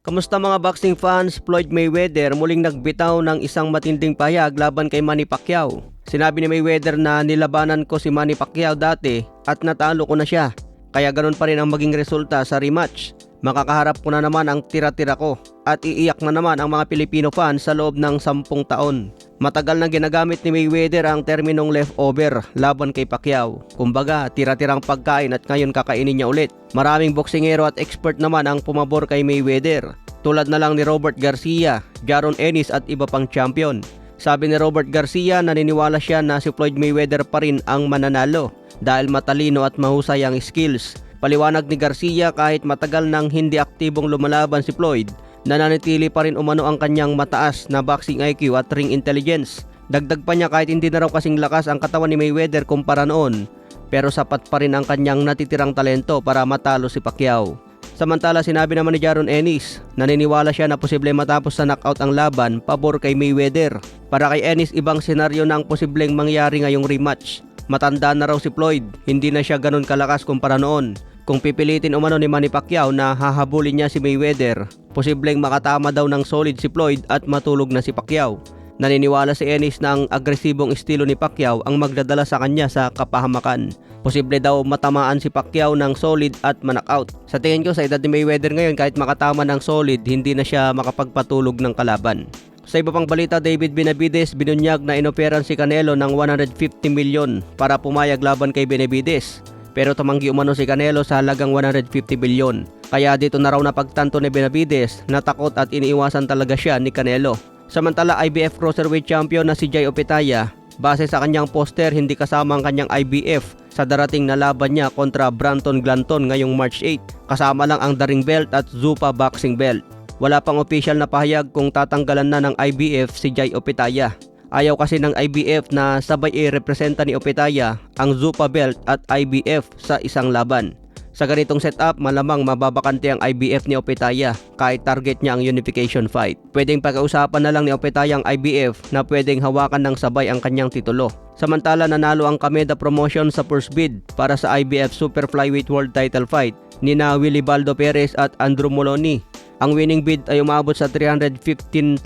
Kamusta mga boxing fans? Floyd Mayweather muling nagbitaw ng isang matinding pahayag laban kay Manny Pacquiao. Sinabi ni Mayweather na nilabanan ko si Manny Pacquiao dati at natalo ko na siya. Kaya ganun pa rin ang maging resulta sa rematch. Makakaharap ko na naman ang tira-tira ko at iiyak na naman ang mga Pilipino fans sa loob ng 10 taon. Matagal na ginagamit ni Mayweather ang terminong leftover laban kay Pacquiao. Kumbaga, tira-tirang pagkain at ngayon kakainin niya ulit. Maraming boksingero at expert naman ang pumabor kay Mayweather. Tulad na lang ni Robert Garcia, Jaron Ennis at iba pang champion. Sabi ni Robert Garcia, naniniwala siya na si Floyd Mayweather pa rin ang mananalo dahil matalino at mahusay ang skills. Paliwanag ni Garcia, kahit matagal nang hindi aktibong lumalaban si Floyd, nananatili pa rin umano ang kanyang mataas na boxing IQ at ring intelligence. Dagdag pa niya, kahit hindi na raw kasing lakas ang katawan ni Mayweather kumpara noon, pero sapat pa rin ang kanyang natitirang talento para matalo si Pacquiao. Samantala, sinabi naman ni Jaron Ennis, naniniwala siya na posible matapos sa knockout ang laban pabor kay Mayweather. Para kay Ennis, ibang senaryo na ang posibleng mangyari ngayong rematch. Matanda na raw si Floyd, hindi na siya ganun kalakas kumpara noon. Kung pipilitin umano ni Manny Pacquiao na hahabulin niya si Mayweather, posibleng makatama daw ng solid si Floyd at matulog na si Pacquiao. Naniniwala si Ennis na ang agresibong estilo ni Pacquiao ang magdadala sa kanya sa kapahamakan. Posible daw matamaan si Pacquiao ng solid at manockout. Sa tingin ko, sa edad ni Mayweather ngayon, kahit makatama ng solid, hindi na siya makapagpatulog ng kalaban. Sa iba pang balita, David Benavides binunyag na inoperan si Canelo ng 150 milyon para pumayag laban kay Benavides. Pero tumanggi umano si Canelo sa halagang 150 bilyon. Kaya dito na raw napagtanto ni Benavides na takot at iniiwasan talaga siya ni Canelo. Samantala, IBF Cruiserweight Champion na si Jai Opetaia, base sa kanyang poster, hindi kasama ang kanyang IBF sa darating na laban niya kontra Branton Glanton ngayong March 8. Kasama lang ang Daring Belt at Zupa Boxing Belt. Wala pang official na pahayag kung tatanggalan na ng IBF si Jai Opetaia. Ayaw kasi ng IBF na sabay i-representa ni Opetaia ang Zupa Belt at IBF sa isang laban. Sa ganitong setup, malamang mababakante ang IBF ni Opetaia kahit target niya ang unification fight. Pwedeng pag-ausapan na lang ni Opetaia ang IBF na pwedeng hawakan ng sabay ang kanyang titulo. Samantala, nanalo ang Kameda Promotion sa first bid para sa IBF Super Flyweight World Title Fight nina Wilibaldo Perez at Andrew Moloney. Ang winning bid ay umabot sa $315,000.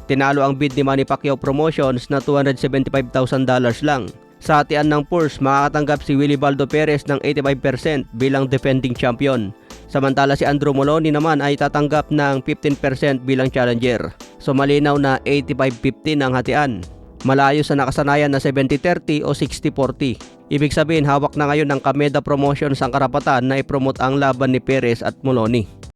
Tinalo ang bid ni Manny Pacquiao Promotions na $275,000 lang. Sa hatian ng purse, makakatanggap si Wilibaldo Perez ng 85% bilang defending champion. Samantala si Andrew Moloney naman ay tatanggap ng 15% bilang challenger. So malinaw na 85-15 ang hatian. Malayo sa nakasanayan na 70-30 o 60-40. Ibig sabihin, hawak na ngayon ng Kameda Promotions ang karapatan na ipromote ang laban ni Perez at Moloney.